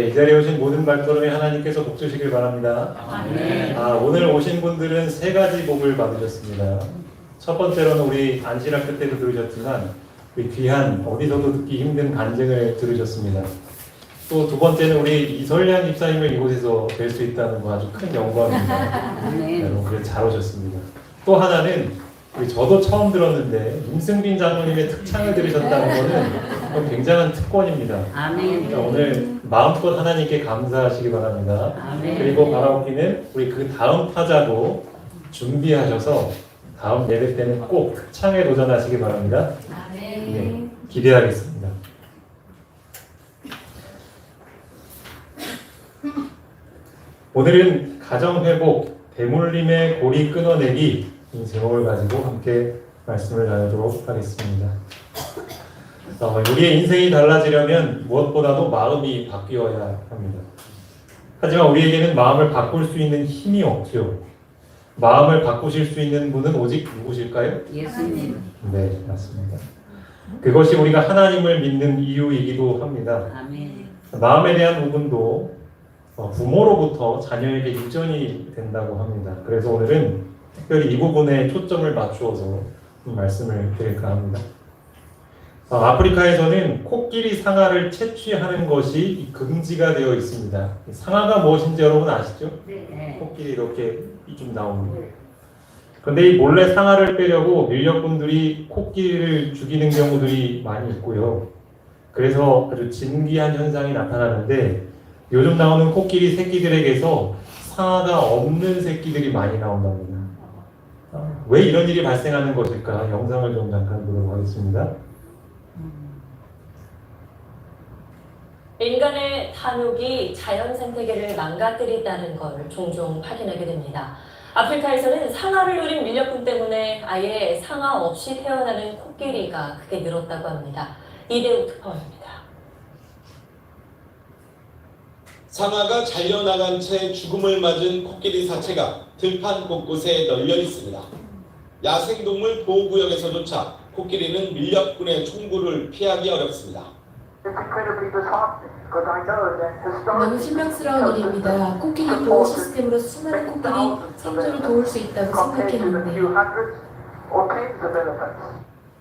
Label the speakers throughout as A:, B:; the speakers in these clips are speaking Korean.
A: 이 자리에 오신 모든 발걸음에 하나님께서 복 주시길 바랍니다.
B: 아멘.
A: 오늘 오신 분들은 세 가지 복을 받으셨습니다. 첫 번째로는 우리 안실학교 때도 들으셨지만 우리 귀한 어디서도 듣기 힘든 간증을 들으셨습니다. 또 두 번째는 우리 이설량 집사님을 이곳에서 뵐 수 있다는 거 아주 큰 영광입니다. 여러분 그래 잘 오셨습니다. 또 하나는 저도 처음 들었는데 임승빈 장로님의 특창을 들으셨다는 것은 굉장한 특권입니다.
B: 아멘.
A: 오늘 마음껏 하나님께 감사하시기 바랍니다.
B: 아멘.
A: 그리고 바라옵기는 우리 그 다음 타자도 준비하셔서 다음 예배 때는 꼭 특창에 도전하시기 바랍니다. 네, 기대하겠습니다. 오늘은 가정회복, 대물림의 고리 끊어내기 이 제목을 가지고 함께 말씀을 나누도록 하겠습니다. 우리의 인생이 달라지려면 무엇보다도 마음이 바뀌어야 합니다. 하지만 우리에게는 마음을 바꿀 수 있는 힘이 없죠. 마음을 바꾸실 수 있는 분은 오직 누구실까요?
B: 예수님.
A: 네, 맞습니다. 그것이 우리가 하나님을 믿는 이유이기도 합니다.
B: 아멘.
A: 마음에 대한 부분도 부모로부터 자녀에게 유전이 된다고 합니다. 그래서 오늘은 특별히 이 부분에 초점을 맞추어서 말씀을 드릴까 합니다. 아프리카에서는 코끼리 상아를 채취하는 것이 금지가 되어 있습니다. 상아가 무엇인지 여러분 아시죠?
B: 네.
A: 코끼리 이렇게 좀 나옵니다. 그런데 이 몰래 상아를 빼려고 밀렵꾼들이 코끼리를 죽이는 경우들이 많이 있고요. 그래서 아주 진기한 현상이 나타나는데 요즘 나오는 코끼리 새끼들에게서 상아가 없는 새끼들이 많이 나온답니다. 왜 이런 일이 발생하는 것일까? 영상을 좀 잠깐 보도록 하겠습니다.
C: 인간의 탐욕이 자연 생태계를 망가뜨린다는 걸 종종 확인하게 됩니다. 아프리카에서는 상아를 노린 밀렵꾼 때문에 아예 상아 없이 태어나는 코끼리가 크게 늘었다고 합니다. 이대우 특파원입니다.
D: 상아가 잘려나간 채 죽음을 맞은 코끼리 사체가 들판 곳곳에 널려 있습니다. 야생동물 보호구역에서조차 코끼리는 밀렵꾼의 총구를 피하기 어렵습니다.
E: 너무 실망스러운 일입니다. 코끼리 보호 시스템으로 수많은 코끼리 생존을 도울 수 있다고 생각했는데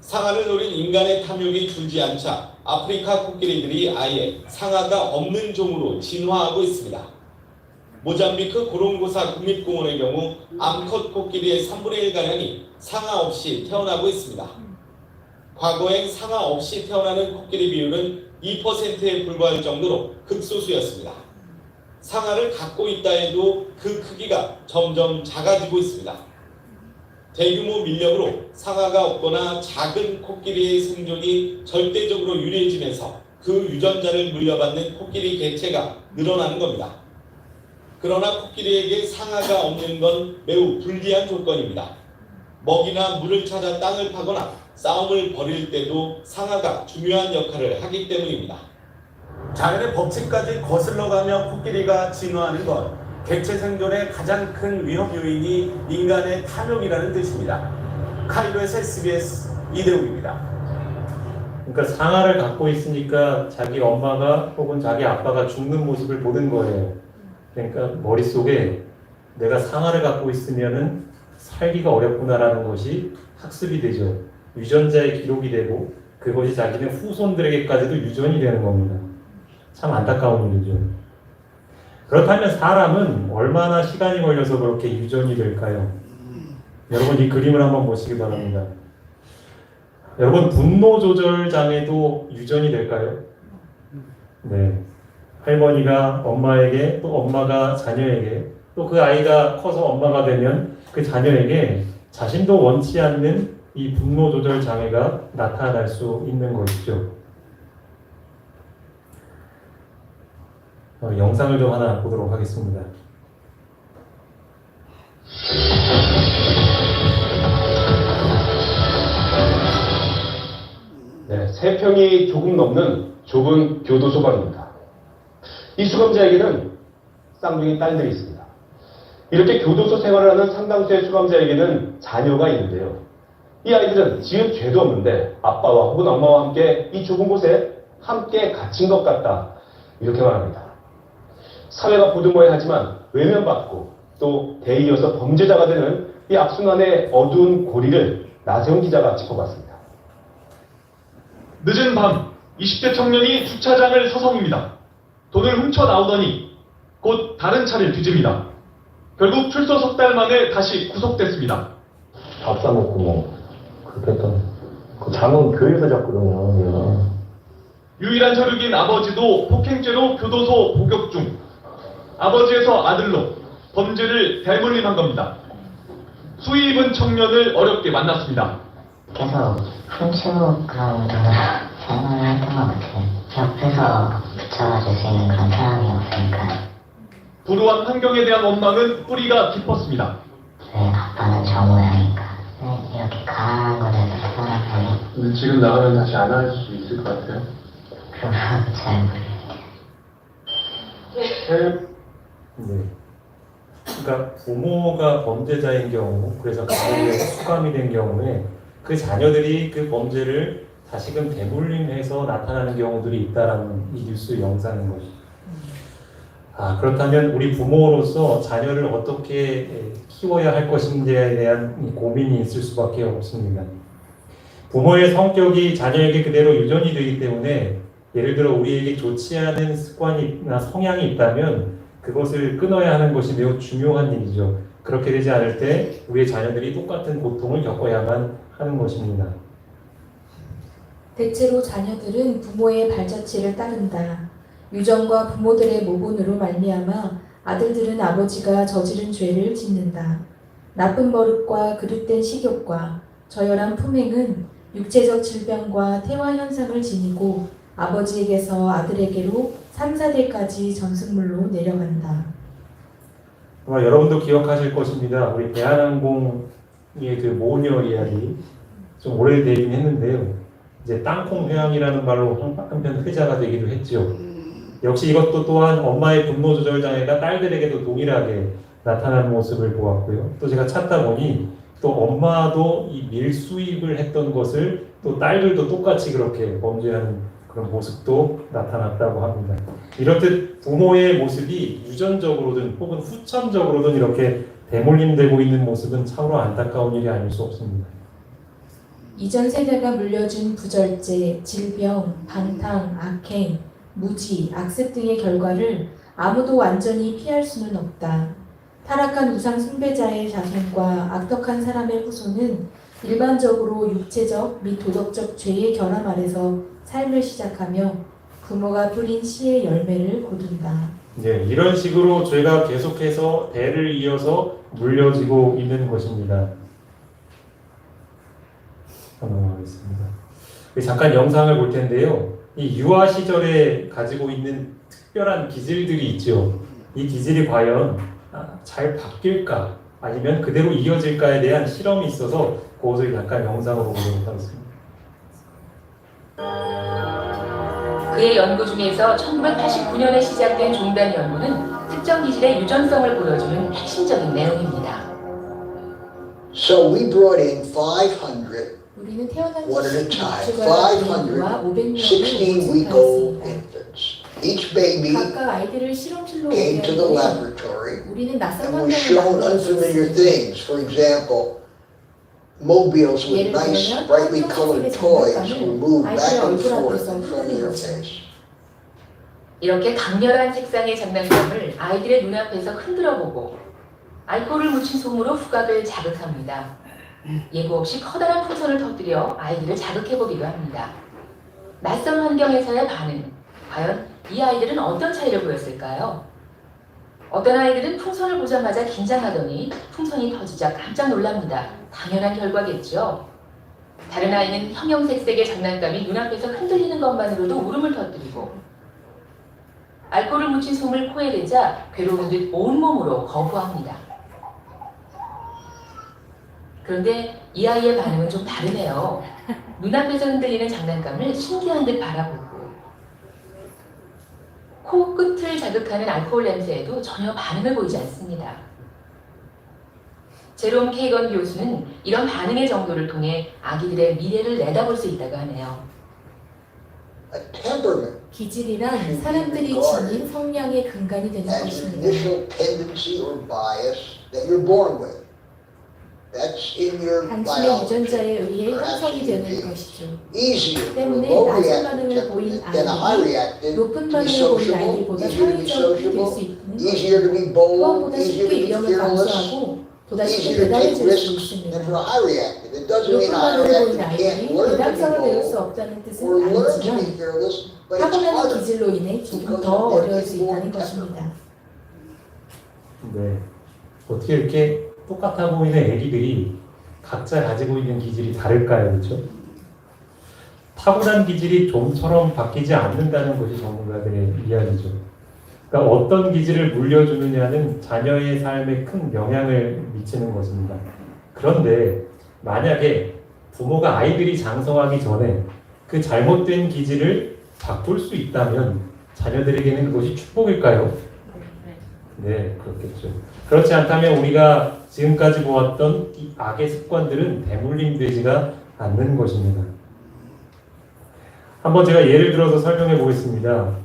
D: 상아를 노린 인간의 탐욕이 줄지 않자 아프리카 코끼리들이 아예 상아가 없는 종으로 진화하고 있습니다. 모잠비크 고롱고사 국립공원의 경우 암컷 코끼리의 3분의 1가량이 상아 없이 태어나고 있습니다. 과거엔 상아 없이 태어나는 코끼리 비율은 2%에 불과할 정도로 극소수였습니다. 상아를 갖고 있다 해도 그 크기가 점점 작아지고 있습니다. 대규모 밀렵으로 상아가 없거나 작은 코끼리의 생존이 절대적으로 유리해지면서 그 유전자를 물려받는 코끼리 개체가 늘어나는 겁니다. 그러나 코끼리에게 상아가 없는 건 매우 불리한 조건입니다. 먹이나 물을 찾아 땅을 파거나 싸움을 벌일 때도 상아가 중요한 역할을 하기 때문입니다.
F: 자연의 법칙까지 거슬러가며 코끼리가 진화하는 것, 객체 생존의 가장 큰 위험 요인이 인간의 탐욕이라는 뜻입니다. 카이로에서 SBS 이대욱입니다.
A: 그러니까 상아를 갖고 있으니까 자기 엄마가 혹은 자기 아빠가 죽는 모습을 보는 거예요. 그러니까 머릿속에 내가 상아를 갖고 있으면은 살기가 어렵구나라는 것이 학습이 되죠. 유전자의 기록이 되고 그것이 자기는 후손들에게까지도 유전이 되는 겁니다. 참 안타까운 일이죠. 그렇다면 사람은 얼마나 시간이 걸려서 그렇게 유전이 될까요? 여러분 이 그림을 한번 보시기 바랍니다. 여러분 분노 조절 장애도 유전이 될까요? 네. 할머니가 엄마에게 또 엄마가 자녀에게 또 그 아이가 커서 엄마가 되면 그 자녀에게 자신도 원치 않는 이 분노 조절 장애가 나타날 수 있는 것이죠. 영상을 좀 하나 보도록 하겠습니다.
G: 네, 3평이 조금 넘는 좁은 교도 소방입니다. 이 수감자에게는 쌍둥이 딸들이 있습니다. 이렇게 교도소 생활을 하는 상당수의 수감자에게는 자녀가 있는데요. 이 아이들은 지은 죄도 없는데 아빠와 혹은 엄마와 함께 이 좁은 곳에 함께 갇힌 것 같다. 이렇게 말합니다. 사회가 보듬어야 하지만 외면받고 또 대이어서 범죄자가 되는 이 악순환의 어두운 고리를 나세훈 기자가 짚어봤습니다.
B: 늦은 밤 20대 청년이 주차장을 서성입니다. 돈을 훔쳐 나오더니 곧 다른 차를 뒤집니다. 결국 출소 석 달 만에 다시 구속됐습니다.
H: 밥 사먹고 뭐 그렇게 했던 그 잠은 교회에서 잤거든요. 얘가.
B: 유일한 혈육인 아버지도 폭행죄로 교도소 복역 중. 아버지에서 아들로 범죄를 대물림한 겁니다. 수위 입은 청년을 어렵게 만났습니다.
I: 계속 훔치고 그런 생활을 했던 것 같아요. 옆에서 붙잡아줄 수 있는 그런 사람이 없으니까.
B: 불우한 환경에 대한 원망은 뿌리가 깊었습니다.
I: 네, 아빠는 저 모양이니까. 네, 이렇게 가난한 곳에서 살아보니
H: 근데 지금 나가면 다시 안 할 수 있을 것 같아요.
I: 그건 잘 모르겠어요.
A: 네. 그러니까 부모가 범죄자인 경우, 그래서 감옥에 수감이 된 경우에 그 자녀들이 그 범죄를 다시금 되물림해서 나타나는 경우들이 있다라는 이 뉴스 영상인 것이죠. 그렇다면 우리 부모로서 자녀를 어떻게 키워야 할 것인지에 대한 고민이 있을 수밖에 없습니다. 부모의 성격이 자녀에게 그대로 유전이 되기 때문에 예를 들어 우리에게 좋지 않은 습관이나 성향이 있다면 그것을 끊어야 하는 것이 매우 중요한 일이죠. 그렇게 되지 않을 때 우리의 자녀들이 똑같은 고통을 겪어야만 하는 것입니다.
E: 대체로 자녀들은 부모의 발자취를 따른다. 유전과 부모들의 모본으로 말미암아 아들들은 아버지가 저지른 죄를 짓는다. 나쁜 버릇과 그릇된 식욕과 저열한 품행은 육체적 질병과 태화 현상을 지니고 아버지에게서 아들에게로 3, 4대까지 전승물로 내려간다.
A: 아마 여러분도 기억하실 것입니다. 우리 대한항공의 그 모녀 이야기 좀 오래되긴 했는데요. 이제 땅콩 회항이라는 말로 한편 회자가 되기도 했죠. 역시 이것도 또한 엄마의 분노 조절 장애가 딸들에게도 동일하게 나타나는 모습을 보았고요. 또 제가 찾다 보니 또 엄마도 이 밀수입을 했던 것을 또 딸들도 똑같이 그렇게 범죄하는 그런 모습도 나타났다고 합니다. 이렇듯 부모의 모습이 유전적으로든 혹은 후천적으로든 이렇게 대물림되고 있는 모습은 참으로 안타까운 일이 아닐 수 없습니다.
E: 이전 세대가 물려준 부절제, 질병, 방탕, 악행, 무지, 악습 등의 결과를 아무도 완전히 피할 수는 없다. 타락한 우상 숭배자의 자손과 악덕한 사람의 후손은 일반적으로 육체적 및 도덕적 죄의 결함 아래서 삶을 시작하며 부모가 뿌린 씨의 열매를 거둔다.
A: 네, 이런 식으로 죄가 계속해서 대를 이어서 물려지고 있는 것입니다. 넘어가겠습니다. 잠깐 영상을 볼 텐데요. 이 유아 시절에 가지고 있는 특별한 기질들이 있죠. 이 기질이 과연 잘 바뀔까 아니면 그대로 이어질까에 대한 실험이 있어서 그것을 잠깐 영상으로 보도록 하겠습니다.
J: 그의 연구 중에서 1989년에 시작된 종단 연구는 특정 기질의 유전성을 보여주는 핵심적인 내용입니다.
K: So we brought in 500
E: 우리는 태어난
K: one at a
E: 지
K: time,
E: 500과 500명을
K: 16-week-old infants. Each baby
E: 각각 아이들을 실험실로
K: came
E: 오게
K: to the
E: 하는데
K: laboratory
E: 우리는 낯선
K: and were
E: 환경을
K: shown unfamiliar things. For example, mobiles with
E: 예를
K: nice,
E: 들면
K: brightly
E: 한쪽
K: colored
E: 색의
K: toys
E: 장난감을
K: were moved
E: 아이들의
K: back and
E: 얼굴
K: forth
E: 앞에서
K: in front of their
E: 흔드는
K: face.
J: 이렇게 강렬한 색상의 장난감을 아이들의 눈앞에서 흔들어보고 알코올을 묻힌 솜으로 후각을 자극합니다. 예고 없이 커다란 풍선을 터뜨려 아이들을 자극해보기도 합니다. 낯선 환경에서의 반응, 과연 이 아이들은 어떤 차이를 보였을까요? 어떤 아이들은 풍선을 보자마자 긴장하더니 풍선이 터지자 깜짝 놀랍니다. 당연한 결과겠죠. 다른 아이는 형형색색의 장난감이 눈앞에서 흔들리는 것만으로도 울음을 터뜨리고 알코올을 묻힌 솜을 코에 대자 괴로운 듯 온몸으로 거부합니다. 그런데 이 아이의 반응은 좀 다르네요. 눈앞에서 흔들리는 장난감을 신기한 듯 바라보고 코 끝을 자극하는 알코올 냄새에도 전혀 반응을 보이지 않습니다. 제롬 케이건 교수는 이런 반응의 정도를 통해 아기들의 미래를 내다볼 수 있다고 하네요.
K: A temperament
E: 기질이란 사람들이 지닌 성향의 근간이 되는
K: as an
E: 것입니다.
K: initial tendency or bias that you're born with. That's in your
E: 당신의
K: biology.
E: 유전자에 의해 형성이 되는 것이죠.
K: Easier for a
E: 때문에
K: low
E: 낮은
K: reactive
E: 반응을 보인
K: temperament than a high
E: 아이들이
K: reactive
E: 높은
K: to be
E: 반응을 보인
K: sociable,
E: 아이들보다
K: easier to be
E: 사회적이 될
K: sociable,
E: 수 있는
K: easier to be bold,
E: 그것보다
K: easier
E: 쉽게
K: to be
E: 위험을
K: fearless,
E: 감수하고 보다 쉽게
K: easier to take
E: 대담해질 수
K: risks
E: 있습니다.
K: than for a high reactive. It doesn't mean
E: 높은
K: a high
E: 반응을 보인
K: reactive can't
E: 아이들이
K: learn to be
E: 대담성을 배울 수
K: bold
E: 없다는 뜻은
K: or learn to be
E: 아니지만
K: fearless, but it's
E: 타고나는
K: harder.
E: 기질로 인해 조금 더 어려울 수 있다는 것입니다.
A: 네. 어떻게 이렇게 똑같아 보이는 애기들이 각자 가지고 있는 기질이 다를까요? 그렇죠? 타고난 기질이 좀처럼 바뀌지 않는다는 것이 전문가들의 이야기죠. 그러니까 어떤 기질을 물려주느냐는 자녀의 삶에 큰 영향을 미치는 것입니다. 그런데 만약에 부모가 아이들이 장성하기 전에 그 잘못된 기질을 바꿀 수 있다면 자녀들에게는 그것이 축복일까요? 네, 그렇겠죠. 그렇지 않다면 우리가 지금까지 보았던 이 악의 습관들은 대물림되지가 않는 것입니다. 한번 제가 예를 들어서 설명해 보겠습니다.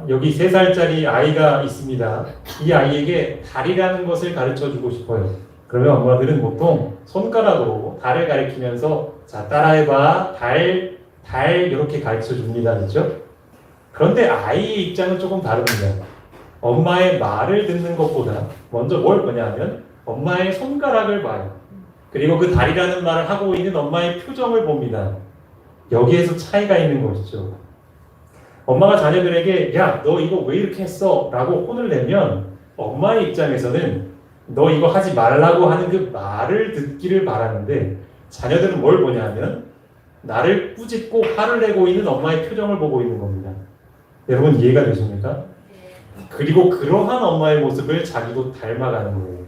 A: 여기 3살짜리 아이가 있습니다. 이 아이에게 달이라는 것을 가르쳐 주고 싶어요. 그러면 엄마들은 보통 손가락으로 달을 가리키면서 자, 따라해봐. 달 이렇게 가르쳐 줍니다. 그렇죠? 그런데 아이의 입장은 조금 다릅니다. 엄마의 말을 듣는 것보다 먼저 뭘 보냐면 엄마의 손가락을 봐요. 그리고 그 달이라는 말을 하고 있는 엄마의 표정을 봅니다. 여기에서 차이가 있는 것이죠. 엄마가 자녀들에게 야, 너 이거 왜 이렇게 했어? 라고 혼을 내면 엄마의 입장에서는 너 이거 하지 말라고 하는 그 말을 듣기를 바라는데 자녀들은 뭘 보냐면 나를 꾸짖고 화를 내고 있는 엄마의 표정을 보고 있는 겁니다. 여러분 이해가 되십니까? 그리고 그러한 엄마의 모습을 자기도 닮아가는 거예요.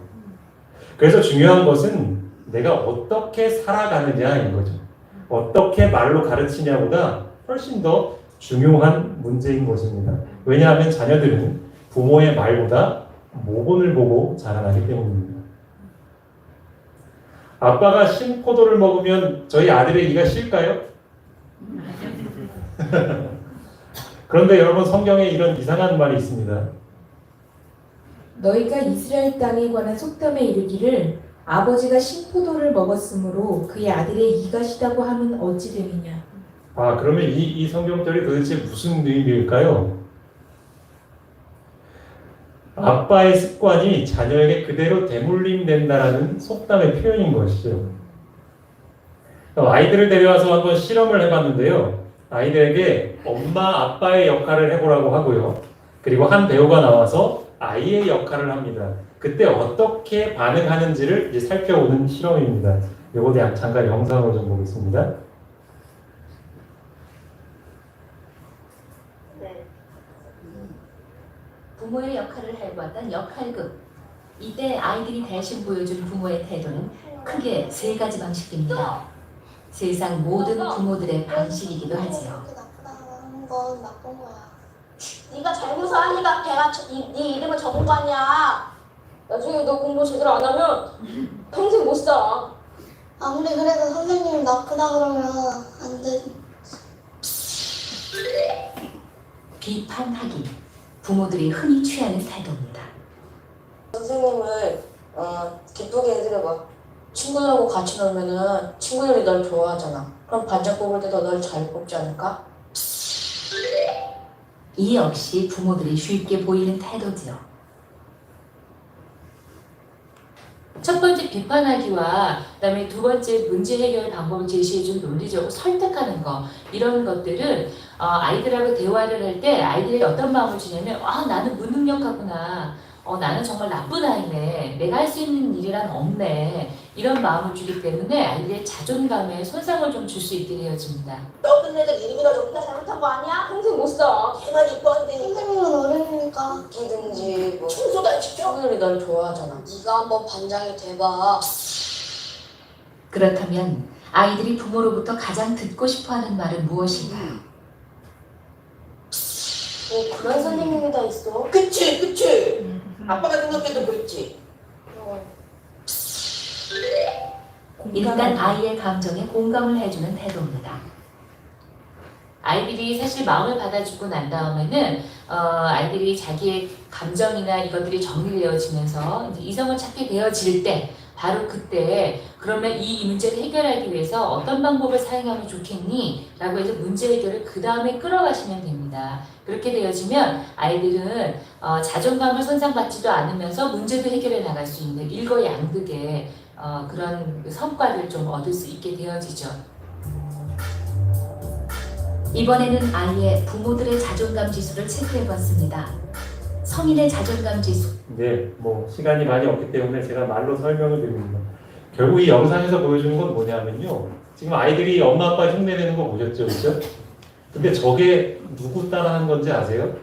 A: 그래서 중요한 것은 내가 어떻게 살아가느냐인 거죠. 어떻게 말로 가르치냐보다 훨씬 더 중요한 문제인 것입니다. 왜냐하면 자녀들은 부모의 말보다 모본을 보고 자라나기 때문입니다. 아빠가 신포도를 먹으면 저희 아들의 이가 실까요? 그런데 여러분 성경에 이런 이상한 말이 있습니다.
E: 너희가 이스라엘 땅에 관한 속담에 이르기를 아버지가 신포도를 먹었으므로 그의 아들의 이가 시다고 하면 어찌 됨이냐.
A: 그러면 이 성경절이 도대체 무슨 의미일까요? 아빠의 습관이 자녀에게 그대로 대물림된다라는 속담의 표현인 것이죠. 아이들을 데려와서 한번 실험을 해봤는데요. 아이들에게 엄마, 아빠의 역할을 해보라고 하고요. 그리고 한 배우가 나와서 아이의 역할을 합니다. 그때 어떻게 반응하는지를 이제 살펴보는 실험입니다. 이거 대한 잠깐 영상으로 좀 보겠습니다.
J: 부모의 역할을 해봤던 역할극. 이때 아이들이 대신 보여준 부모의 태도는 크게 3가지 방식입니다. 세상 모든 부모들의 방식이기도 하지요.
L: 나쁘다는 건 나쁜 거야. 네가 잘못을 하니까 걔가 네 이름을 적은 거 아니야. 나중에 너 공부 제대로 안 하면 평생 못 살아. 아무리 그래도 선생님이 나쁘다 그러면 안 돼.
J: 비판하기. 부모들이 흔히 취하는 태도입니다.
L: 선생님을 기쁘게 해드려봐. 친구들하고 같이 놀면은 친구들이 널 좋아하잖아. 그럼 반장 뽑을 때도 널 잘 뽑지 않을까?
J: 이 역시 부모들이 쉽게 보이는 태도지요. 첫 번째 비판하기와 그다음에 두 번째 문제 해결 방법을 제시해준 논리적으로 설득하는 거, 이런 것들은 아이들하고 대화를 할 때 아이들이 어떤 마음을 주냐면 나는 무능력하구나, 나는 정말 나쁜 아이네, 내가 할 수 있는 일이란 없네, 이런 마음을 주기 때문에 아이들의 자존감에 손상을 좀 줄 수 있게 되어집니다.
L: 너 애들 이름이나 적기가 잘못한 거 아니야? 평생 못 써. 걔만 이뻐한다니까. 선생님은 어른이니까 웃기든지 뭐 청소도 안 시켜? 친구들이 널 좋아하잖아. 네가 한번 반장이 돼봐.
J: 그렇다면 아이들이 부모로부터 가장 듣고 싶어하는 말은 무엇인가요?
L: 그런 선생님이 다 있어.
M: 그치. 아빠가 생각해도 그렇지.
J: 일단 아이의 감정에 공감을 해주는 태도입니다. 아이들이 사실 마음을 받아주고 난 다음에는 아이들이 자기의 감정이나 이것들이 정리되어지면서 이제 이성을 찾게 되어질 때 바로 그때 그러면 이 문제를 해결하기 위해서 어떤 방법을 사용하면 좋겠니? 라고 해서 문제 해결을 그 다음에 끌어가시면 됩니다. 그렇게 되어지면 아이들은 자존감을 손상받지도 않으면서 문제도 해결해 나갈 수 있는 일거양득의 그런 성과를 좀 얻을 수 있게 되어지죠.
N: 이번에는 아이의 부모들의 자존감 지수를 체크해봤습니다. 성인의 자존감 지수.
A: 네, 뭐 시간이 많이 없기 때문에 제가 말로 설명을 드립니다. 결국 이 영상에서 보여주는 건 뭐냐면요. 지금 아이들이 엄마 아빠 흉내내는 거 보셨죠, 그렇죠? 근데 저게 누구 따라하는 건지 아세요?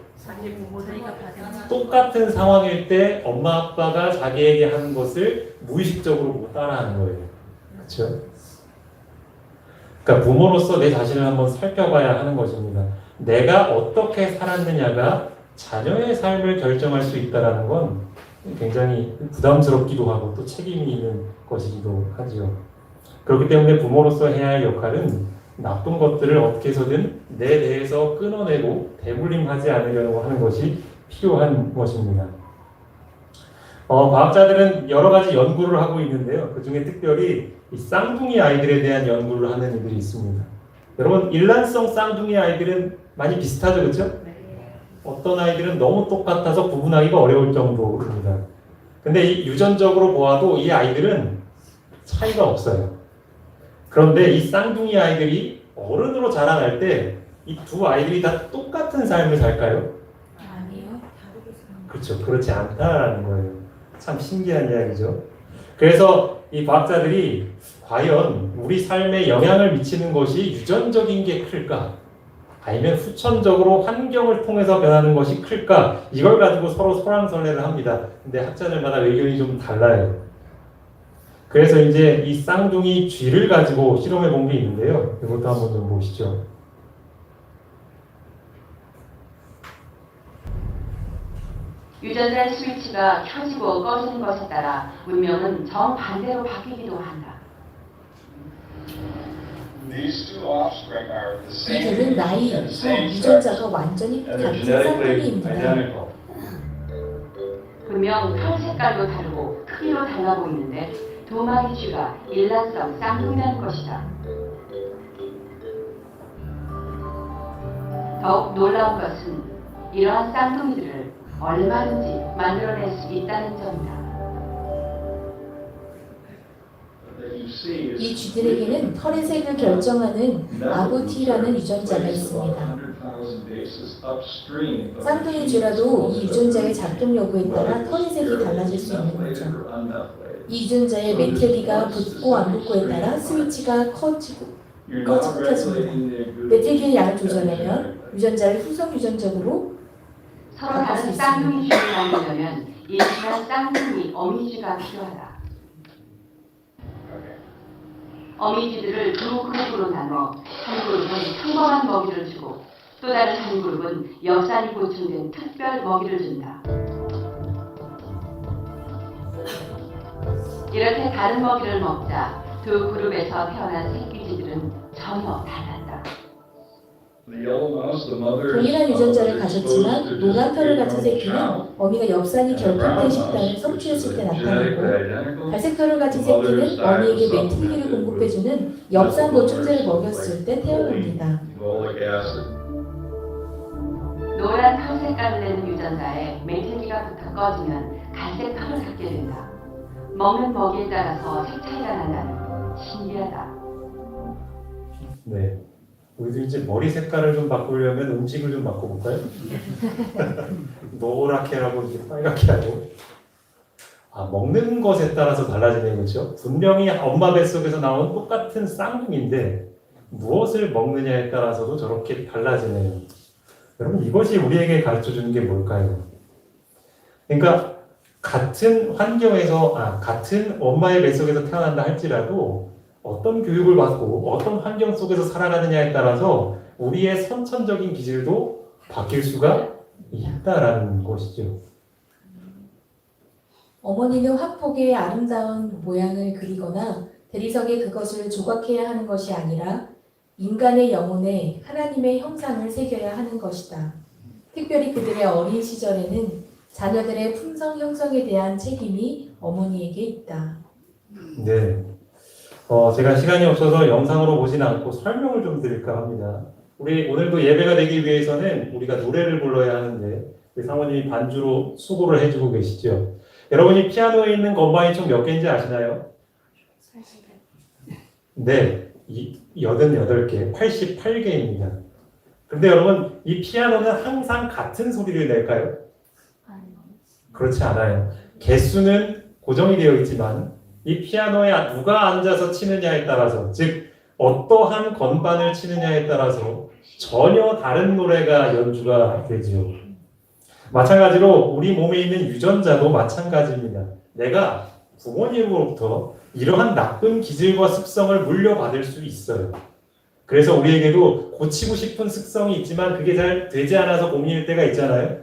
A: 똑같은 상황일 때 엄마 아빠가 자기에게 하는 것을 무의식적으로 못 따라하는 거예요. 그렇죠? 그러니까 부모로서 내 자신을 한번 살펴봐야 하는 것입니다. 내가 어떻게 살았느냐가 자녀의 삶을 결정할 수 있다는 건 굉장히 부담스럽기도 하고 또 책임이 있는 것이기도 하지요. 그렇기 때문에 부모로서 해야 할 역할은 나쁜 것들을 어떻게 해서든 내 뇌에서 끊어내고 대물림하지 않으려고 하는 것이 필요한 것입니다. 과학자들은 여러 가지 연구를 하고 있는데요. 그 중에 특별히 이 쌍둥이 아이들에 대한 연구를 하는 이들이 있습니다. 여러분, 일란성 쌍둥이 아이들은 많이 비슷하죠, 그렇죠? 어떤 아이들은 너무 똑같아서 구분하기가 어려울 정도입니다. 근데 이 유전적으로 보아도 이 아이들은 차이가 없어요. 그런데 이 쌍둥이 아이들이 어른으로 자라날 때 이 두 아이들이 다 똑같은 삶을 살까요?
N: 아니요.
A: 그렇죠. 그렇지 않다라는 거예요. 참 신기한 이야기죠. 그래서 이 과학자들이 과연 우리 삶에 영향을 미치는 것이 유전적인 게 클까? 아니면 후천적으로 환경을 통해서 변하는 것이 클까? 이걸 가지고 서로 설왕설래를 합니다. 근데 학자들마다 의견이 좀 달라요. 그래서 이제 이 쌍둥이 쥐를 가지고 실험해 본 게 있는데요. 이것도 한번 좀 보시죠.
O: 유전자 스위치가 켜지고 꺼지는 것에 따라 운명은 정반대로 바뀌기도 한다.
E: 이들은 나이, 성, 유전자가 완전히 같은 쌍둥이입니다.
O: 분명 털 색깔도 다르고 크기도 달라 보이는데 두 마리 쥐가 일란성 쌍둥이라는 것이다. 더욱 놀라운 것은 이러한 쌍둥이들을 얼마든지 만들어낼 수 있다는 점이다.
E: 이 쥐들에게는 털의 색을 결정하는 아부티라는 유전자가 있습니다. 쌍둥이 쥐라도 이 유전자의 작동 여부에 따라 털의 색이 달라질 수 있는 거죠. 이 유전자의 메틸기가 붙고 안 붙고에 따라 스위치가 켜집니다. 메틸기의 양을 조절하면 유전자를 후속 유전적으로
O: 서로 다른 쌍둥이 쥐를 만들려면 이 쥐한 쌍둥이 어미쥐가 필요하다. 어미쥐들을 두 그룹으로 나눠 한 그룹은 평범한 먹이를 주고 또 다른 한 그룹은 엽산이 보충된 특별 먹이를 준다. 이렇게 다른 먹이를 먹자 두 그룹에서 태어난 새끼쥐들은 전혀 달랐다.
E: 동일한 유전자를 가졌지만 노란 털을 가진 새끼는 어미가 엽산이 결핍된 식단을 섭취했을 때 나타나고, 갈색 털을 가진 새끼는 어미에게 메틸기를 공급해주는 엽산 보충제를 먹였을 때 태어납니다.
O: 노란 털 색깔을 내는 유전자에 메틸기가 붙어 꺼지면 갈색 털을 갖게 된다. 먹는 먹이에 따라서 색 차이가 난다는 신기하다.
A: 네. 우리도 이제 머리 색깔을 좀 바꾸려면 음식을 좀 바꿔볼까요? 노랗게 하고 이제 빨갛게 하고. 먹는 것에 따라서 달라지는 거죠. 분명히 엄마 뱃속에서 나온 똑같은 쌍둥이인데 무엇을 먹느냐에 따라서도 저렇게 달라지네요. 여러분, 이것이 우리에게 가르쳐주는 게 뭘까요? 그러니까 같은 환경에서, 같은 엄마의 뱃속에서 태어난다 할지라도 어떤 교육을 받고 어떤 환경 속에서 살아가느냐에 따라서 우리의 선천적인 기질도 바뀔 수가 있다라는 것이죠.
E: 어머니는 화폭의 아름다운 모양을 그리거나 대리석에 그것을 조각해야 하는 것이 아니라 인간의 영혼에 하나님의 형상을 새겨야 하는 것이다. 특별히 그들의 어린 시절에는 자녀들의 품성 형성에 대한 책임이 어머니에게 있다.
A: 네. 제가 시간이 없어서 영상으로 보진 않고 설명을 좀 드릴까 합니다. 우리 오늘도 예배가 되기 위해서는 우리가 노래를 불러야 하는데 우리 사모님이 반주로 수고를 해주고 계시죠. 여러분이 피아노에 있는 건반이 총 몇 개인지 아시나요? 네, 88개, 88개입니다. 그런데 여러분, 이 피아노는 항상 같은 소리를 낼까요? 그렇지 않아요. 개수는 고정이 되어 있지만 이 피아노에 누가 앉아서 치느냐에 따라서, 즉 어떠한 건반을 치느냐에 따라서 전혀 다른 노래가 연주가 되지요. 마찬가지로 우리 몸에 있는 유전자도 마찬가지입니다. 내가 부모님으로부터 이러한 나쁜 기질과 습성을 물려받을 수 있어요. 그래서 우리에게도 고치고 싶은 습성이 있지만 그게 잘 되지 않아서 고민일 때가 있잖아요.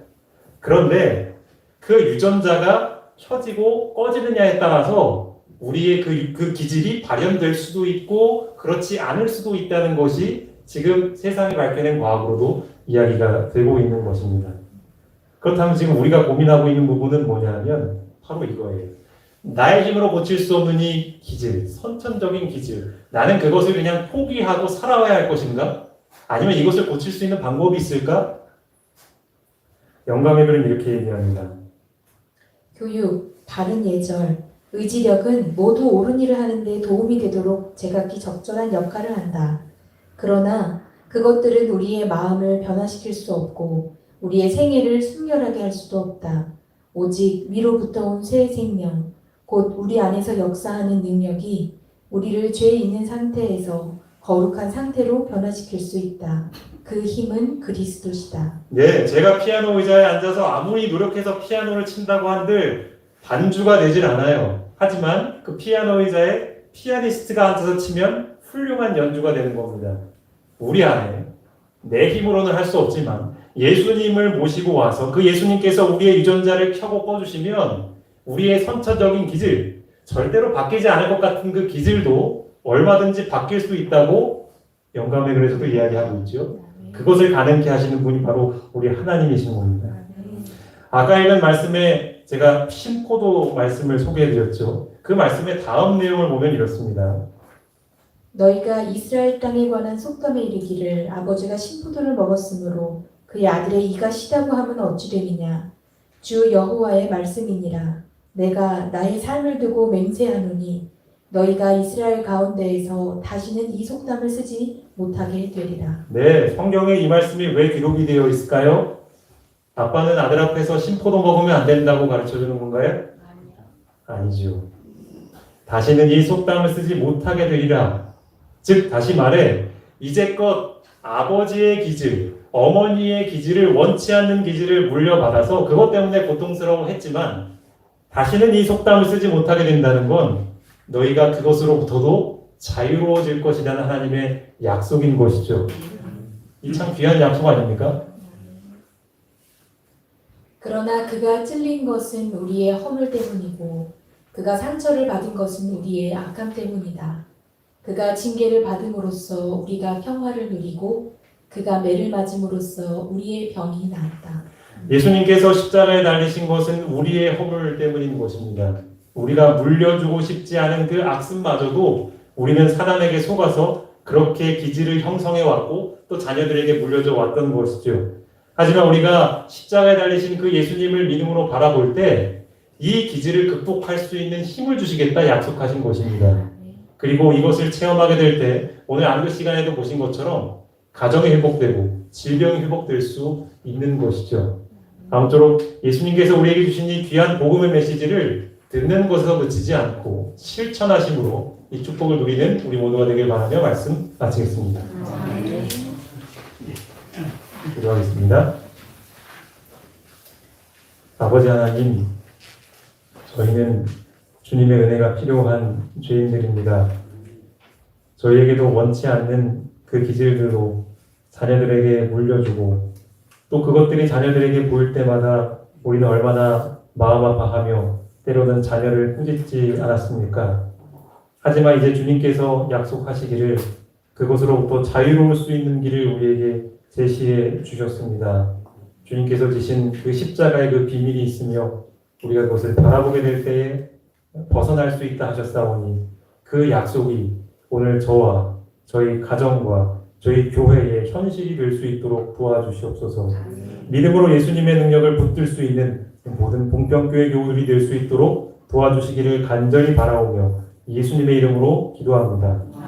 A: 그런데 그 유전자가 켜지고 꺼지느냐에 따라서 우리의 그 기질이 발현될 수도 있고 그렇지 않을 수도 있다는 것이 지금 세상이 밝혀낸 과학으로도 이야기가 되고 있는 것입니다. 그렇다면 지금 우리가 고민하고 있는 부분은 뭐냐면 바로 이거예요. 나의 힘으로 고칠 수 없는 이 기질, 선천적인 기질, 나는 그것을 그냥 포기하고 살아와야 할 것인가? 아니면 이것을 고칠 수 있는 방법이 있을까? 영감의 글은 이렇게 얘기합니다.
E: 교육, 바른 예절, 의지력은 모두 옳은 일을 하는데 도움이 되도록 제각기 적절한 역할을 한다. 그러나 그것들은 우리의 마음을 변화시킬 수 없고 우리의 생애를 순결하게 할 수도 없다. 오직 위로부터 온 새 생명, 곧 우리 안에서 역사하는 능력이 우리를 죄 있는 상태에서 거룩한 상태로 변화시킬 수 있다. 그 힘은 그리스도시다.
A: 네, 제가 피아노 의자에 앉아서 아무리 노력해서 피아노를 친다고 한들 반주가 되질 않아요. 하지만 그 피아노 의자에 피아니스트가 앉아서 치면 훌륭한 연주가 되는 겁니다. 우리 안에 내 힘으로는 할 수 없지만 예수님을 모시고 와서 그 예수님께서 우리의 유전자를 켜고 꺼주시면 우리의 선천적인 기질, 절대로 바뀌지 않을 것 같은 그 기질도 얼마든지 바뀔 수 있다고 영감의 글에서도 이야기하고 있죠. 그것을 가능케 하시는 분이 바로 우리 하나님이신 겁니다. 아까 읽은 말씀에 제가 신포도 말씀을 소개해드렸죠. 그 말씀의 다음 내용을 보면 이렇습니다.
E: 너희가 이스라엘 땅에 관한 속담에 이르기를 아버지가 신포도를 먹었으므로 그의 아들의 이가 시다고 하면 어찌 되느냐. 주 여호와의 말씀이니라. 내가 나의 삶을 두고 맹세하노니 너희가 이스라엘 가운데에서 다시는 이 속담을 쓰지 못하게 되리라.
A: 네, 성경에 이 말씀이 왜 기록이 되어 있을까요? 아빠는 아들 앞에서 신포도 먹으면 안 된다고 가르쳐주는 건가요? 아니죠. 다시는 이 속담을 쓰지 못하게 되리라. 즉 다시 말해 이제껏 아버지의 기질, 어머니의 기질을 원치 않는 기질을 물려받아서 그것 때문에 고통스러워했지만 다시는 이 속담을 쓰지 못하게 된다는 건 너희가 그것으로부터도 자유로워질 것이라는 하나님의 약속인 것이죠. 이 참 귀한 약속 아닙니까?
E: 그러나 그가 찔린 것은 우리의 허물 때문이고 그가 상처를 받은 것은 우리의 악함 때문이다. 그가 징계를 받음으로써 우리가 평화를 누리고 그가 매를 맞음으로써 우리의 병이 나았다.
A: 예수님께서 십자가에 달리신 것은 우리의 허물 때문인 것입니다. 우리가 물려주고 싶지 않은 그 악습마저도 우리는 사단에게 속아서 그렇게 기질을 형성해 왔고 또 자녀들에게 물려줘 왔던 것이죠. 하지만 우리가 십자가에 달리신 그 예수님을 믿음으로 바라볼 때 이 기질을 극복할 수 있는 힘을 주시겠다 약속하신 것입니다. 그리고 이것을 체험하게 될 때 오늘 안교 시간에도 보신 것처럼 가정이 회복되고 질병이 회복될 수 있는 것이죠. 아무쪼록 예수님께서 우리에게 주신 이 귀한 복음의 메시지를 듣는 것에서 그치지 않고 실천하심으로 이 축복을 누리는 우리 모두가 되길 바라며 말씀 마치겠습니다. 기도하겠습니다. 아버지 하나님, 저희는 주님의 은혜가 필요한 죄인들입니다. 저희에게도 원치 않는 그 기질들로 자녀들에게 물려주고 또 그것들이 자녀들에게 보일 때마다 우리는 얼마나 마음 아파하며 때로는 자녀를 꾸짖지 않았습니까? 하지만 이제 주님께서 약속하시기를 그 그것으로부터 자유로울 수 있는 길을 우리에게 제시해 주셨습니다. 주님께서 지신 그 십자가의 그 비밀이 있으며 우리가 그것을 바라보게 될 때에 벗어날 수 있다 하셨사오니 그 약속이 오늘 저와 저희 가정과 저희 교회의 현실이 될 수 있도록 도와주시옵소서. 믿음으로 예수님의 능력을 붙들 수 있는 모든 봉평교회 교우들이 될 수 있도록 도와주시기를 간절히 바라오며 예수님의 이름으로 기도합니다.